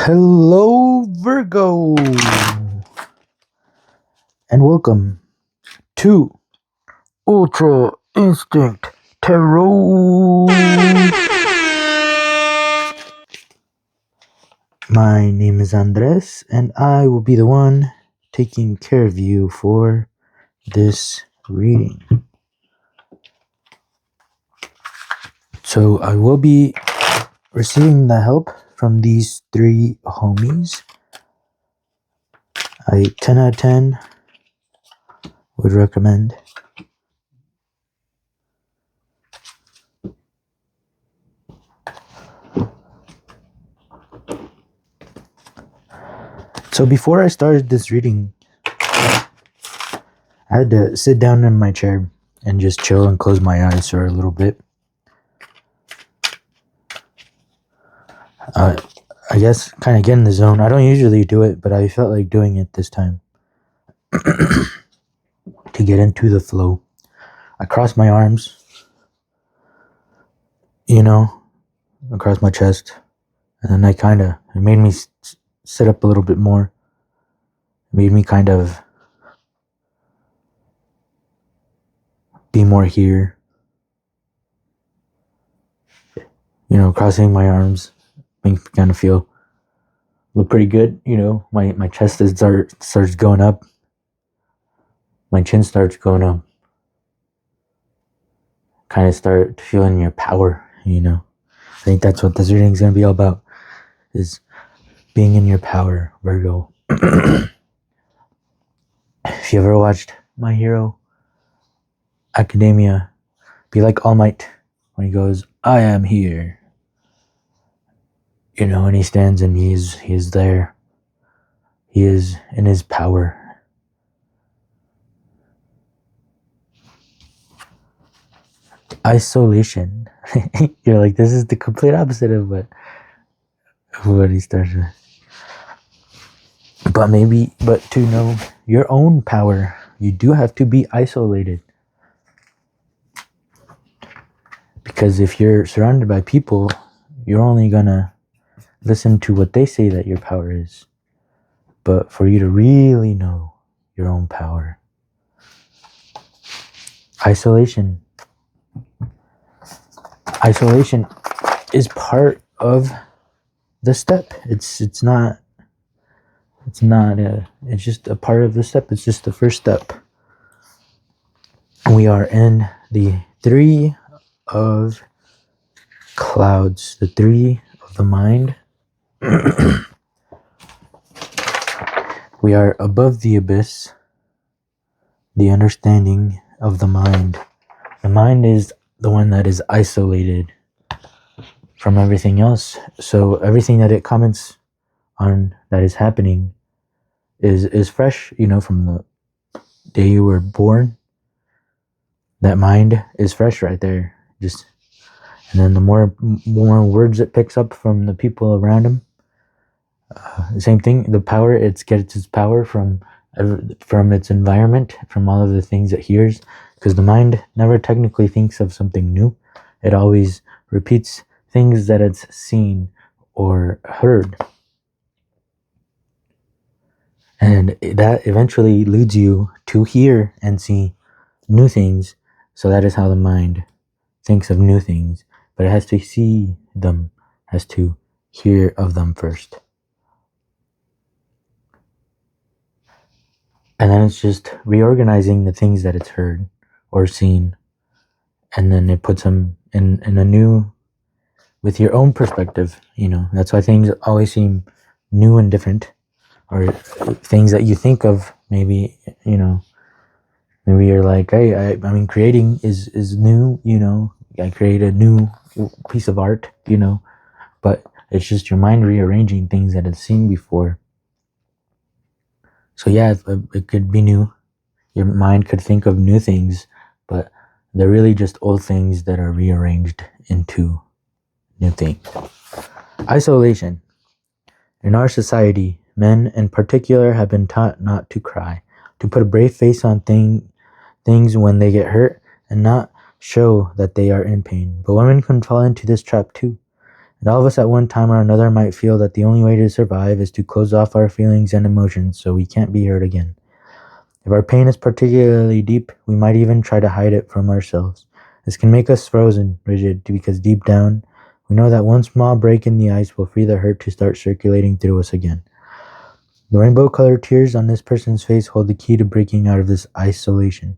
Hello, Virgo, and welcome to Ultra Instinct Tarot. My name is Andres, and I will be the one taking care of you for this reading. So I will be receiving the help from these three homies. I 10 out of 10 would recommend. So before I started this reading, I had to sit down in my chair and just chill and close my eyes for a little bit. I guess kind of get in the zone. I don't usually do it, but I felt like doing it this time to get into the flow. I crossed my arms, across my chest, and then it made me sit up a little bit more. It made me kind of be more here. Crossing my arms makes me kind of look pretty good. My chest starts going up. My chin starts going up. Kind of start feeling your power, I think that's what this reading is going to be all about, is being in your power, Virgo. If you ever watched My Hero Academia, be like All Might when he goes, "I am here." And he stands and he is there. He is in his power. Isolation. You're like, this is the complete opposite of what he starts with. But to know your own power, you do have to be isolated. Because if you're surrounded by people, you're only gonna listen to what they say that your power is. But for you to really know your own power, Isolation is part of the step. It's just a part of the step. It's just the first step. We are in the 3 of clouds, the 3 of the mind. We are above the abyss, the understanding of the mind. The mind is the one that is isolated from everything else. So everything that it comments on that is happening is fresh, from the day you were born. That mind is fresh right there. And then the more words it picks up from the people around him, same thing. The power, it gets its power from its environment, from all of the things it hears, because the mind never technically thinks of something new. It always repeats things that it's seen or heard, and that eventually leads you to hear and see new things. So that is how the mind thinks of new things, but it has to see them, has to hear of them first. And then it's just reorganizing the things that it's heard or seen. And then it puts them in a new, with your own perspective, That's why things always seem new and different. Or things that you think of, maybe, maybe you're like, hey, creating is new, I create a new piece of art, But it's just your mind rearranging things that it's seen before. So yeah, it could be new. Your mind could think of new things, but they're really just old things that are rearranged into new things. Isolation. In our society, men in particular have been taught not to cry, to put a brave face on things when they get hurt, and not show that they are in pain. But women can fall into this trap too, And all of us at one time or another might feel that the only way to survive is to close off our feelings and emotions so we can't be hurt again. If our pain is particularly deep, we might even try to hide it from ourselves. This can make us frozen, rigid, because deep down, we know that one small break in the ice will free the hurt to start circulating through us again. The rainbow-colored tears on this person's face hold the key to breaking out of this isolation.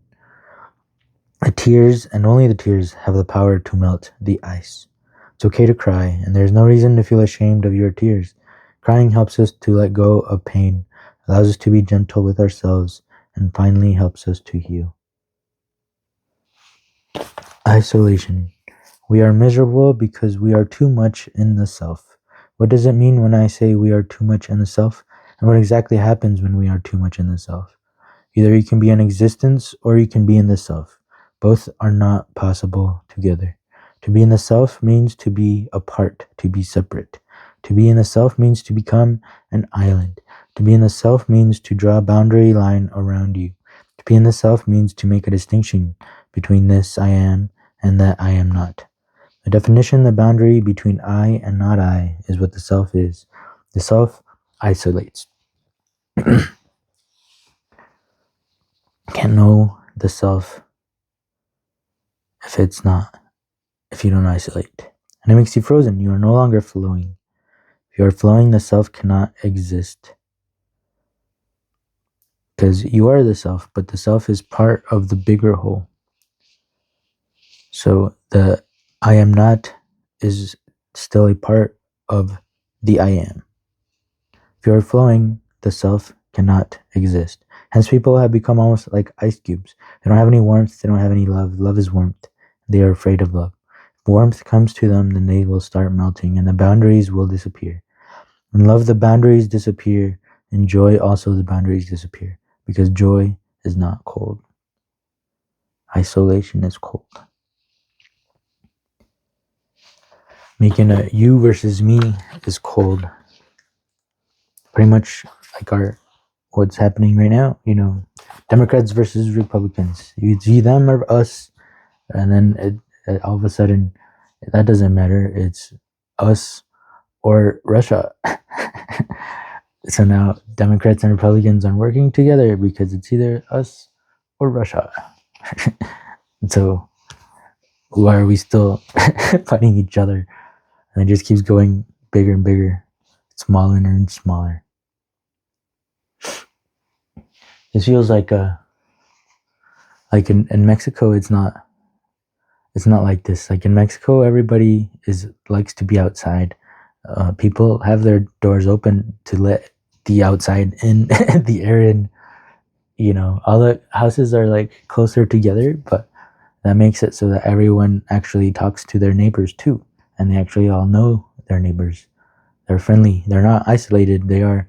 The tears, and only the tears, have the power to melt the ice. It's okay to cry, and there's no reason to feel ashamed of your tears. Crying helps us to let go of pain, allows us to be gentle with ourselves, and finally helps us to heal. Isolation. We are miserable because we are too much in the self. What does it mean when I say we are too much in the self? And what exactly happens when we are too much in the self? Either you can be in existence or you can be in the self. Both are not possible together. To be in the self means to be apart, to be separate. To be in the self means to become an island. To be in the self means to draw a boundary line around you. To be in the self means to make a distinction between this I am and that I am not. The definition, the boundary between I and not I, is what the self is. The self isolates. Can't know the self if you don't isolate. And it makes you frozen. You are no longer flowing. If you are flowing, the self cannot exist. Because you are the self, but the self is part of the bigger whole. So the I am not is still a part of the I am. If you are flowing, the self cannot exist. Hence, people have become almost like ice cubes. They don't have any warmth. They don't have any love. Love is warmth. They are afraid of love. If warmth comes to them, then they will start melting, and the boundaries will disappear. In love, the boundaries disappear. In joy, also the boundaries disappear. Because joy is not cold. Isolation is cold. Making a you versus me is cold. Pretty much like what's happening right now, Democrats versus Republicans. You see them or us, and then all of a sudden, that doesn't matter. It's us or Russia. So now Democrats and Republicans are working together because it's either us or Russia. So why are we still fighting each other? And it just keeps going bigger and bigger, smaller and smaller. This feels like in Mexico, it's not like this. Like in Mexico, everybody likes to be outside. People have their doors open to let the outside in, the air in. All the houses are like closer together, but that makes it so that everyone actually talks to their neighbors too, and they actually all know their neighbors. They're friendly. They're not isolated. They are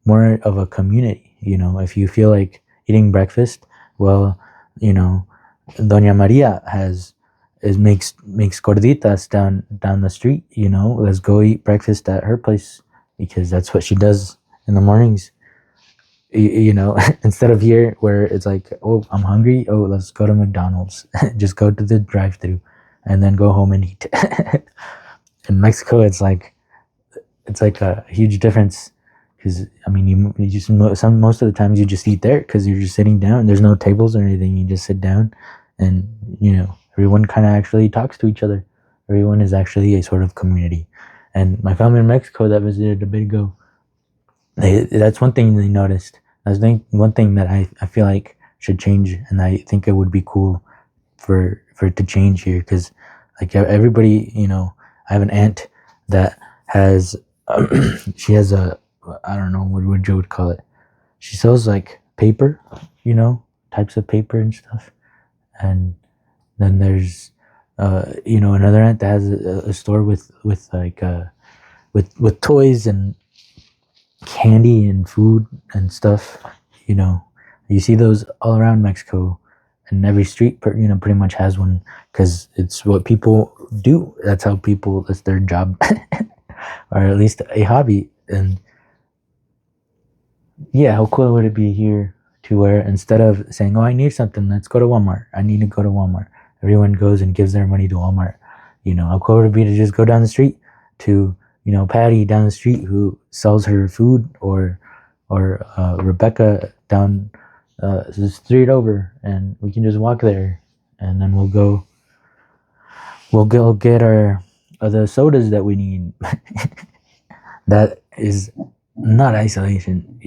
more of a community. If you feel like eating breakfast, well, Doña Maria makes gorditas down the street. Let's go eat breakfast at her place because that's what she does in the mornings. Instead of here where it's like, oh, I'm hungry. Oh, let's go to McDonald's. Just go to the drive-thru and then go home and eat. In Mexico, it's like a huge difference. Because you just most of the times you just eat there because you're just sitting down. There's no tables or anything. You just sit down, and everyone kind of actually talks to each other. Everyone is actually a sort of community. And my family in Mexico that visited a bit ago, that's one thing they noticed. That's one thing that I feel like should change, and I think it would be cool for it to change here. Because like everybody, I have an aunt that has she has I don't know what Joe would call it. She sells like paper, types of paper and stuff. And then there's, another aunt that has a store with toys and candy and food and stuff. You see those all around Mexico, and every street, pretty much has one because it's what people do. That's their job, or at least a hobby. And yeah, how cool would it be here to where instead of saying, oh, I need something, let's go to Walmart. I need to go to Walmart. Everyone goes and gives their money to Walmart. How cool would it be to just go down the street to, Patty down the street who sells her food, or Rebecca down the street over, and we can just walk there, and then we'll go get our the sodas that we need. That is not isolation,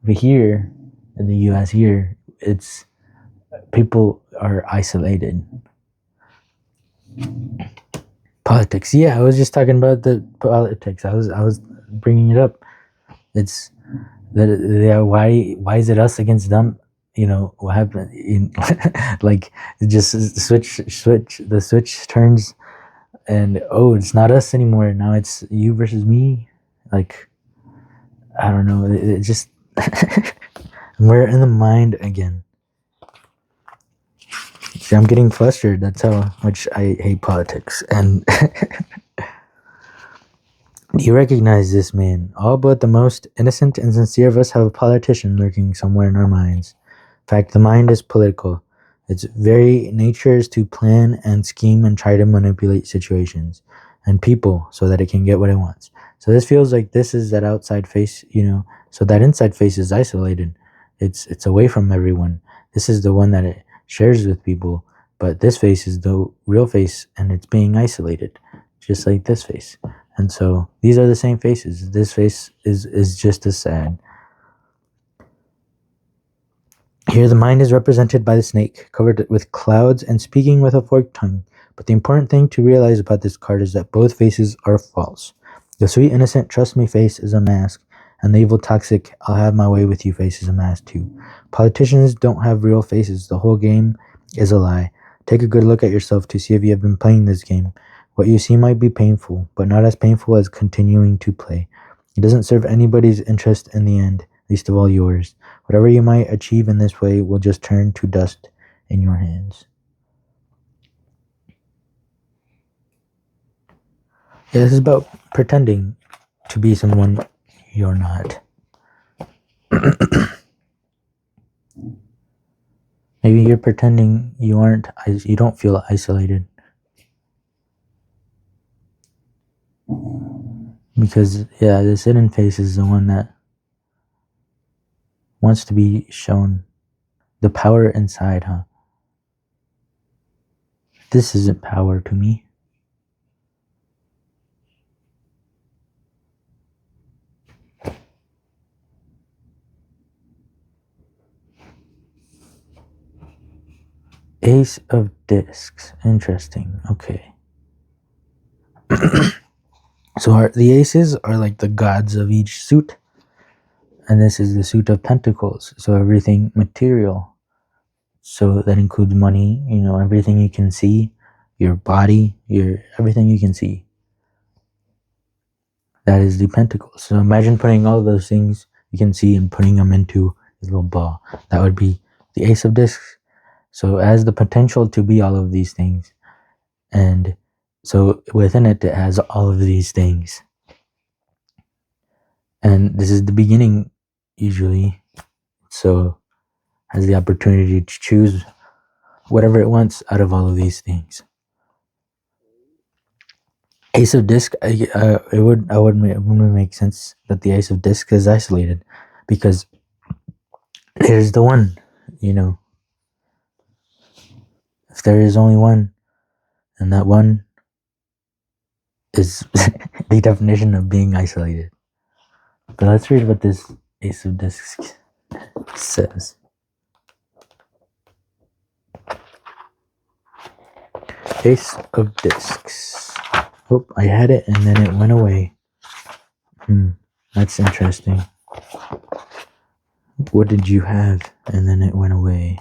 but here in the US, here it's people are isolated. Politics. Yeah, I was just talking about the politics. I was bringing it up. It's that, yeah, why is it us against them? What happened like, just the switch turns, and it's not us anymore. Now it's you versus me. Like, I don't know. It just we're in the mind again. See, I'm getting flustered. That's how much I hate politics. And do you recognize this, man? All but the most innocent and sincere of us have a politician lurking somewhere in our minds. In fact, the mind is political. Its very nature is to plan and scheme and try to manipulate situations and people so that it can get what it wants. So this feels like this is that outside face, so that inside face is isolated. It's away from everyone. This is the one that it shares with people, but this face is the real face, and it's being isolated, just like this face. And so these are the same faces. This face is just as sad. Here the mind is represented by the snake, covered with clouds and speaking with a forked tongue. But the important thing to realize about this card is that both faces are false. The sweet, innocent, trust me face is a mask, and the evil, toxic, I'll have my way with you face is a mask too. Politicians don't have real faces. The whole game is a lie. Take a good look at yourself to see if you have been playing this game. What you see might be painful, but not as painful as continuing to play. It doesn't serve anybody's interest in the end, least of all yours. Whatever you might achieve in this way will just turn to dust in your hands. Yeah, this is about pretending to be someone you're not. Maybe you're pretending you don't feel isolated. Because, yeah, this hidden face is the one that wants to be shown. The power inside, huh? This isn't power to me. Ace of Discs. Interesting. Okay. So the aces are like the gods of each suit. And this is the suit of pentacles. So everything material. So that includes money, everything you can see, your body, everything you can see. That is the pentacles. So imagine putting all of those things you can see and putting them into a little ball. That would be the Ace of Discs. So it has the potential to be all of these things. And so within it, it has all of these things. And this is the beginning, usually. So it has the opportunity to choose whatever it wants out of all of these things. Ace of Disc, it would make sense that the Ace of Disc is isolated, because there's the one, If there is only one, and that one is the definition of being isolated. But let's read what this Ace of Discs says. Ace of Discs. Oh, I had it and then it went away. That's interesting. What did you have? And then it went away.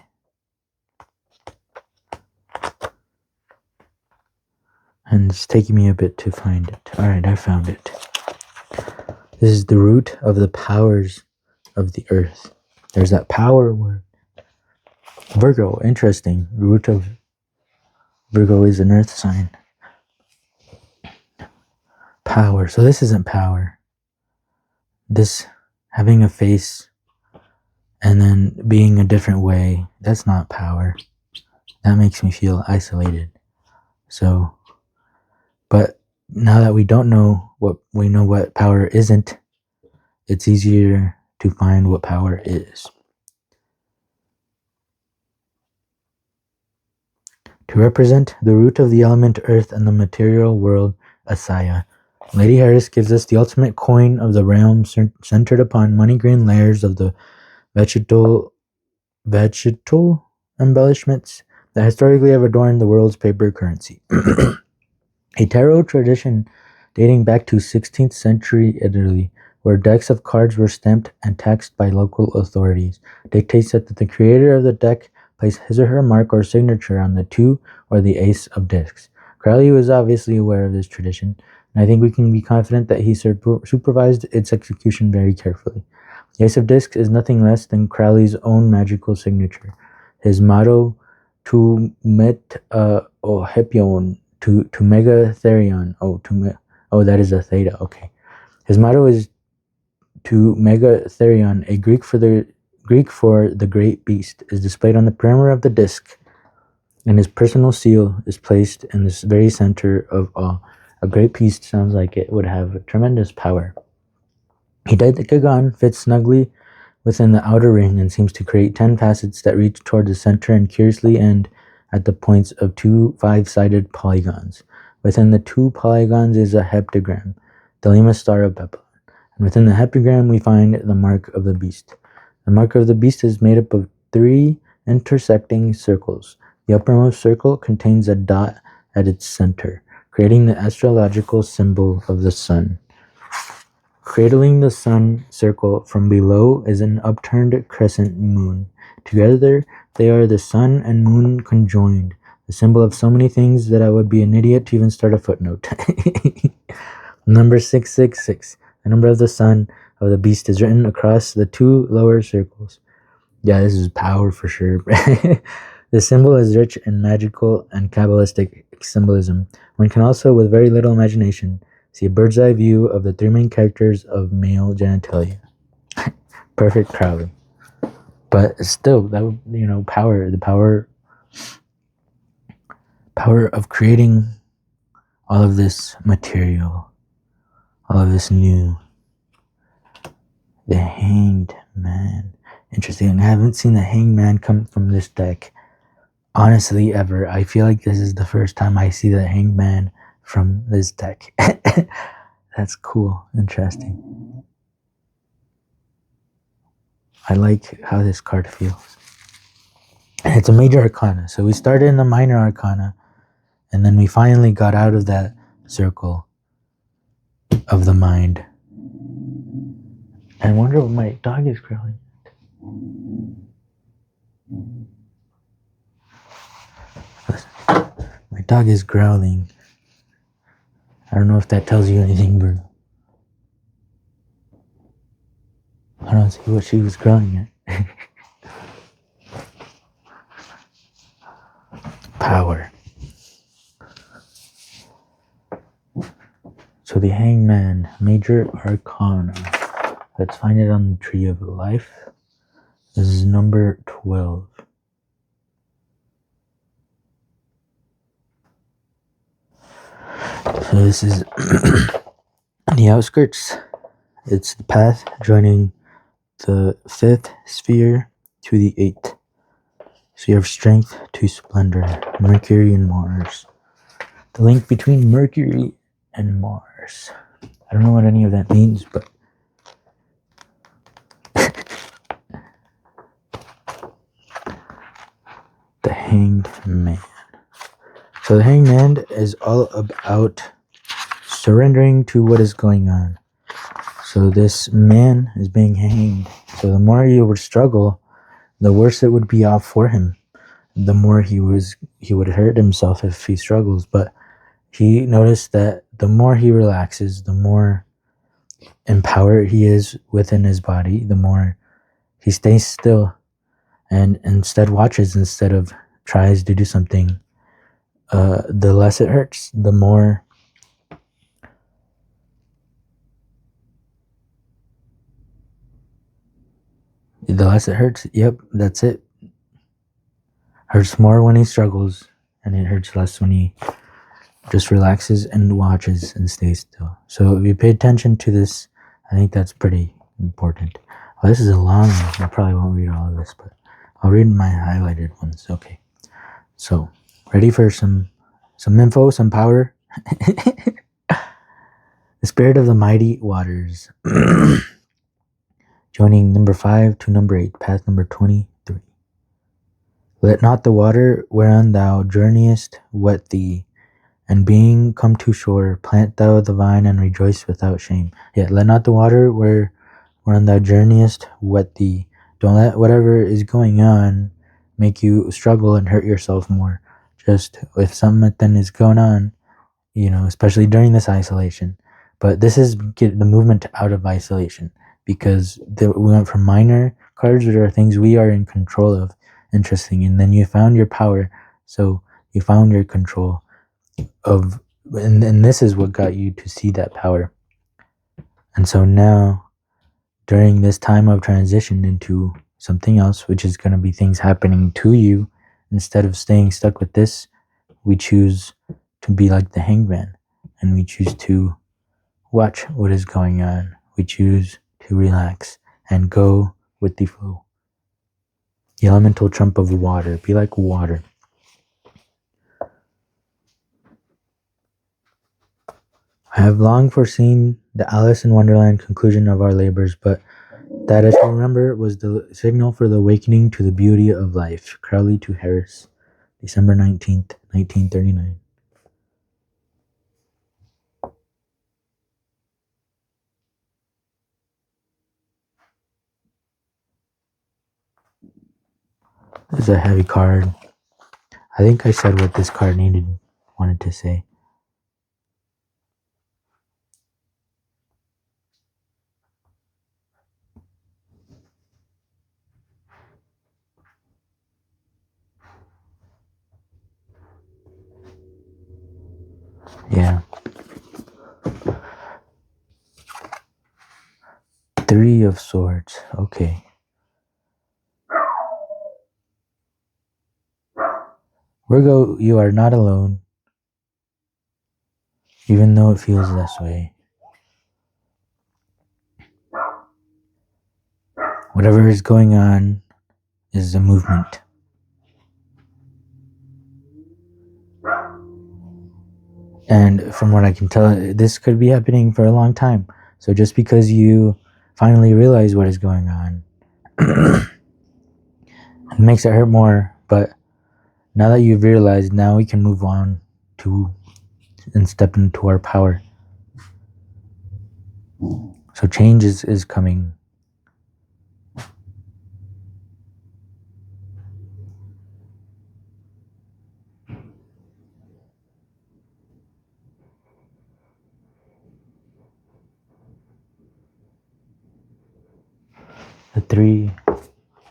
And it's taking me a bit to find it. Alright, I found it. This is the root of the powers of the earth. There's that power word. Virgo, interesting. Root of Virgo is an earth sign. Power. So this isn't power. This having a face and then being a different way, that's not power. That makes me feel isolated. So, but now that we don't know what we know what power isn't, it's easier to find what power is. To represent the root of the element earth and the material world, Asaya, Lady Harris gives us the ultimate coin of the realm centered upon money-green layers of the vegetal embellishments that historically have adorned the world's paper currency. A tarot tradition dating back to 16th century Italy, where decks of cards were stamped and taxed by local authorities, dictates that the creator of the deck place his or her mark or signature on the 2 or the ace of discs. Crowley was obviously aware of this tradition, and I think we can be confident that he supervised its execution very carefully. The ace of discs is nothing less than Crowley's own magical signature. His motto, "Tu met ohepion," to mega therion. That is a theta. Okay. His motto is "To mega therion," a Greek for the great beast, is displayed on the perimeter of the disc, and his personal seal is placed in this very center of all. A great beast sounds like it would have a tremendous power. He Daikagon fits snugly within the outer ring and seems to create 10 facets that reach toward the center and curiously end at the points of 2 5-sided polygons. Within the 2 polygons is a heptagram, the Lima star of Babylon. And within the heptagram we find the mark of the beast. The mark of the beast is made up of 3 intersecting circles. The uppermost circle contains a dot at its center, creating the astrological symbol of the sun. Cradling the sun circle from below is an upturned crescent moon. Together, they are the sun and moon conjoined, the symbol of so many things that I would be an idiot to even start a footnote. Number 666, the number of the sun of the beast, is written across the 2 lower circles. Yeah, this is power for sure. The symbol is rich in magical and Kabbalistic symbolism. One can also, with very little imagination, see a bird's eye view of the 3 main characters of male genitalia. Perfect Crowley. But still, that would, the power of creating all of this material, all of this new. The Hanged Man. Interesting. I haven't seen the Hanged Man come from this deck, honestly, ever. I feel like this is the first time I see the Hanged Man from this deck. That's cool. Interesting. I like how this card feels. And it's a major arcana. So we started in the minor arcana, and then we finally got out of that circle of the mind. I wonder what my dog is growling. My dog is growling. I don't know if that tells you anything, Bruno. I don't see what she was growling at. Power. So the Hanged Man, Major Arcana. Let's find it on the Tree of Life. This is number 12. So this is the outskirts. It's the path joining the 5th sphere to the 8th. So you have strength to splendor, Mercury and Mars. The link between Mercury and Mars. I don't know what any of that means, but the Hanged Man. So the Hanged Man is all about surrendering to what is going on. So this man is being hanged. So the more he would struggle, the worse it would be off for him. The more he would hurt himself if he struggles. But he noticed that the more he relaxes, the more empowered he is within his body, the more he stays still and instead watches instead of tries to do something. The less it hurts, the more the less it hurts. Yep, that's it. Hurts more when he struggles, and it hurts less when he just relaxes and watches and stays still. So if you pay attention to this, I think that's pretty important. Well, this is a long one. I probably won't read all of this, but I'll read my highlighted ones. Okay. So, ready for some info, some power? The spirit of the mighty waters. Joining number 5 to number 8, path number 23. Let not the water whereon thou journeyest wet thee, and being come to shore, plant thou the vine and rejoice without shame. Yeah, let not the water whereon thou journeyest wet thee. Don't let whatever is going on make you struggle and hurt yourself more. Just if something is going on, especially during this isolation. But this is get the movement out of isolation, because we went from minor cards, which are things we are in control of. Interesting. And then you found your power. So you found your control of, and this is what got you to see that power. And so now, during this time of transition into something else, which is going to be things happening to you, instead of staying stuck with this, we choose to be like the hangman, and we choose to watch what is going on. We choose to relax and go with the flow. The elemental trump of water. Be like water. I have long foreseen the Alice in Wonderland conclusion of our labors, but that, as you remember, was the signal for the awakening to the beauty of life. Crowley to Harris, December 19th, 1939. This is a heavy card. I think I said what this card wanted to say. Yeah. 3 of Swords. Okay. Virgo, you are not alone, even though it feels this way. Whatever is going on is a movement. And from what I can tell, this could be happening for a long time. So just because you finally realize what is going on, it makes it hurt more. But now that you've realized, now we can move on and step into our power. So change is coming. The 3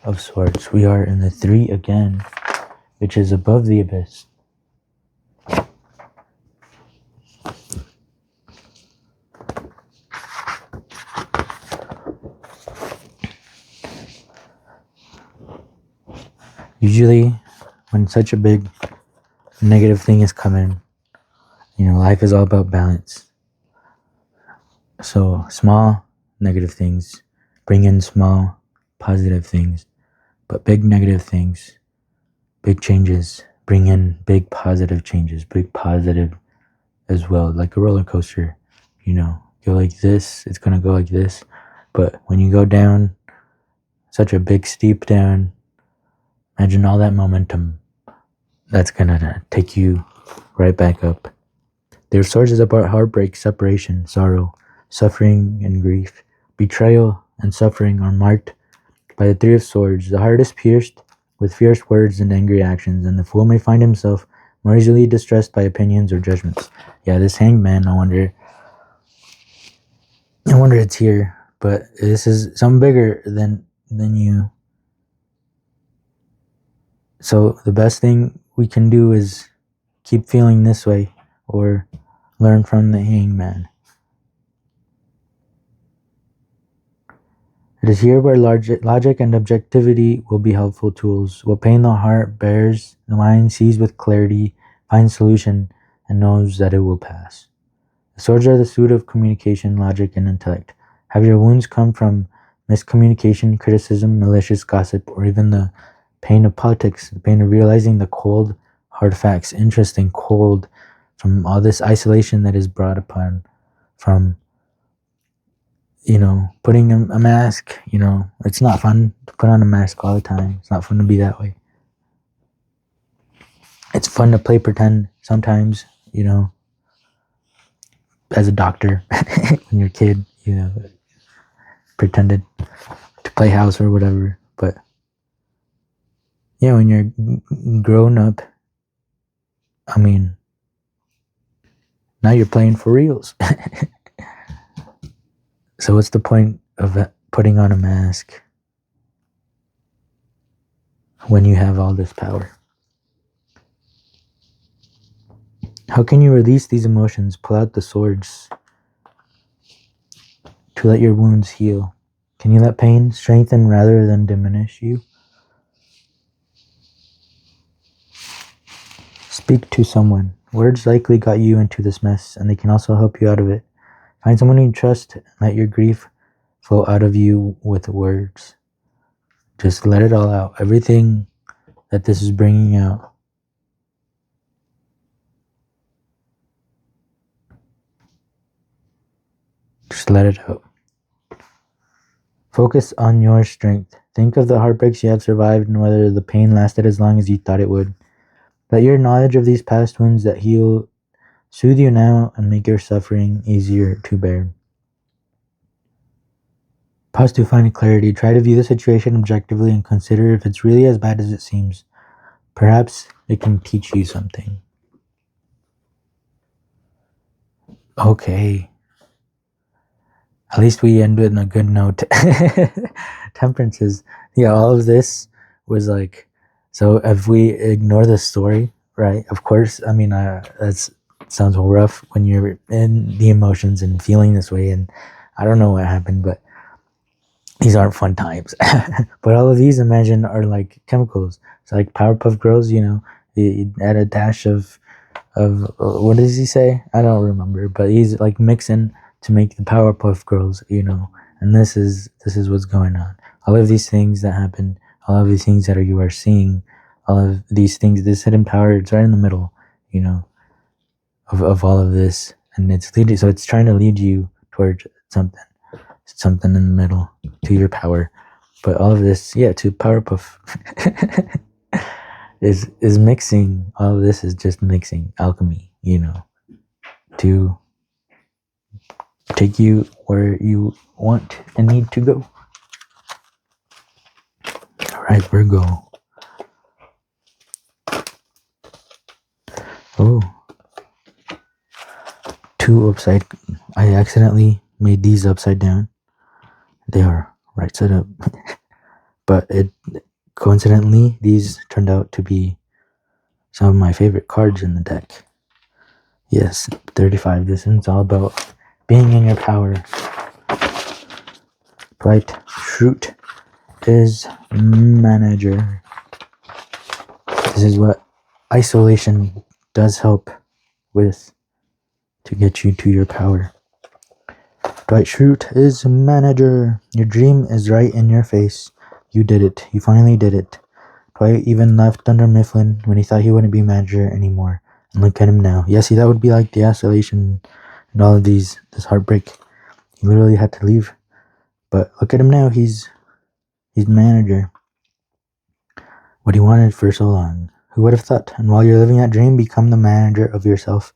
of Swords. We are in the 3 again, which is above the abyss. Usually, when such a big negative thing is coming, life is all about balance. So small negative things bring in small positive things, but big negative things, big changes bring in big positive changes, big positive as well. Like a roller coaster, go like this, it's going to go like this. But when you go down such a big steep down, imagine all that momentum that's going to take you right back up. Their Swords is about heartbreak, separation, sorrow, suffering, and grief. Betrayal and suffering are marked by the 3 of Swords. The heart is pierced with fierce words and angry actions, and the fool may find himself more easily distressed by opinions or judgments. Yeah, this hangman, I wonder it's here, but this is something bigger than you. So the best thing we can do is keep feeling this way, or learn from the hangman. It is here where logic and objectivity will be helpful tools. What pain the heart bears, the mind sees with clarity, finds solution, and knows that it will pass. The swords are the suit of communication, logic, and intellect. Have your wounds come from miscommunication, criticism, malicious gossip, or even the pain of politics, the pain of realizing the cold, hard facts? Interesting, cold, from all this isolation that is brought upon from, putting a mask. It's not fun to put on a mask all the time. It's not fun to be that way. It's fun to play pretend sometimes, as a doctor when you're a kid, pretended to play house or whatever. But when you're grown up, now you're playing for reals. So what's the point of putting on a mask when you have all this power? How can you release these emotions, pull out the swords to let your wounds heal? Can you let pain strengthen rather than diminish you? Speak to someone. Words likely got you into this mess, and they can also help you out of it. Find someone you trust and let your grief flow out of you with words. Just let it all out. Everything that this is bringing out. Just let it out. Focus on your strength. Think of the heartbreaks you have survived and whether the pain lasted as long as you thought it would. Let your knowledge of these past wounds that heal soothe you now and make your suffering easier to bear. Pause to find clarity. Try to view the situation objectively and consider if it's really as bad as it seems. Perhaps it can teach you something. Okay. At least we end on a good note. Temperances. Yeah, all of this was like, so if we ignore the story, right? Of course, that sounds rough when you're in the emotions and feeling this way, and I don't know what happened, but these aren't fun times. But all of these, imagine, are like chemicals. It's like Powerpuff Girls, you add a dash of what does he say? I don't remember, but he's like mixing to make the Powerpuff Girls, and this is what's going on. All of these things that happen, all of these things that you are seeing, all of these things, this hidden power, it's right in the middle, of all of this, and it's leading. So it's trying to lead you towards something in the middle to your power. But all of this, to Powerpuff, is mixing. All of this is just mixing alchemy, to take you where you want and need to go. All right, Virgo. Oh, two upside. I accidentally made these upside down. They are right side up. But coincidentally, these turned out to be some of my favorite cards in the deck. Yes, 35. This one's all about being in your power. Waite is manager. This is what isolation does help with to get you to your power. Waite is manager. Your dream is right in your face. You did it. You finally did it. Dwight even left Dunder Mifflin when he thought he wouldn't be manager anymore. And look at him now. Yeah, see, that would be like the isolation and all of this heartbreak. He literally had to leave. But look at him now. He's manager. What he wanted for so long. Who would have thought? And while you're living that dream, become the manager of yourself.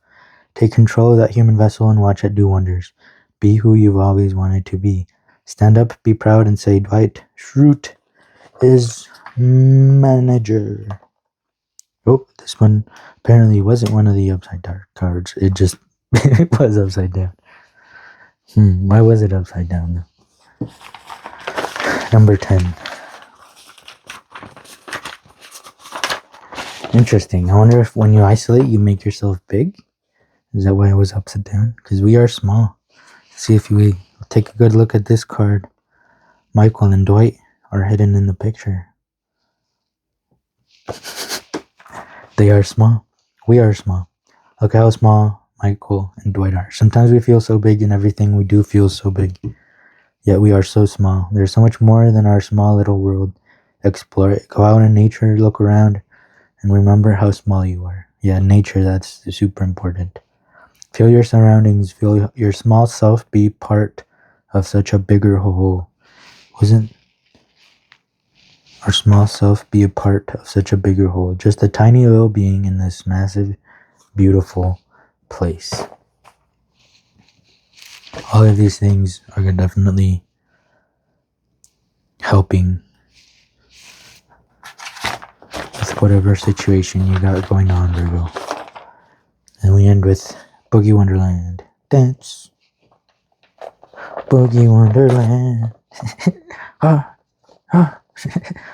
Take control of that human vessel and watch it do wonders. Be who you've always wanted to be. Stand up, be proud, and say, Dwight Schrute is manager. Oh, this one apparently wasn't one of the upside down cards. It just it was upside down. Why was it upside down though? Number 10. Interesting. I wonder if when you isolate, you make yourself big. Is that why it was upside down? Because we are small. See if we take a good look at this card. Michael and Dwight are hidden in the picture. They are small. We are small. Look how small Michael and Dwight are. Sometimes we feel so big in everything we do feel so big. Yet we are so small. There's so much more than our small little world. Explore it. Go out in nature, look around, and remember how small you are. Yeah, nature, that's super important. Feel your surroundings. Feel your small self be part of such a bigger whole. Wasn't our small self be a part of such a bigger whole? Just a tiny little being in this massive, beautiful place. All of these things are definitely helping with whatever situation you got going on, Virgo. And we end with Boogie Wonderland. Dance. Boogie Wonderland. Ah, ah.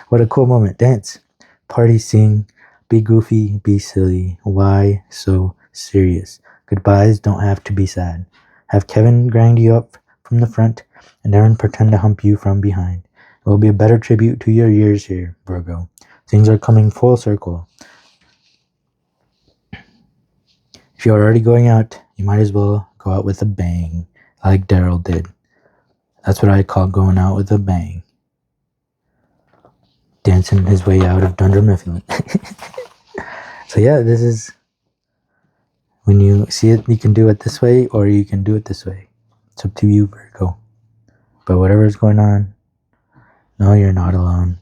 What a cool moment. Dance. Party, sing. Be goofy, be silly. Why so serious? Goodbyes don't have to be sad. Have Kevin grind you up from the front and Aaron pretend to hump you from behind. It will be a better tribute to your years here, Virgo. Things are coming full circle. If you're already going out, you might as well go out with a bang, like Daryl did. That's what I call going out with a bang. Dancing his way out of Dunder Mifflin. So yeah, this is, when you see it, you can do it this way or you can do it this way. It's up to you, Virgo. But whatever's going on, no, you're not alone.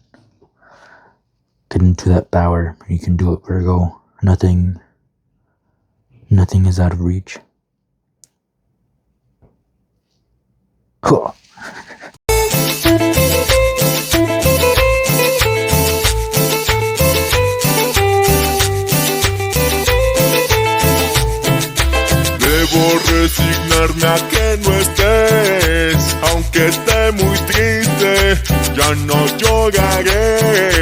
Get into that power. You can do it, Virgo. Nothing is out of reach. Cool. Debo resignarme a que no estés, aunque esté muy triste, ya no lloraré.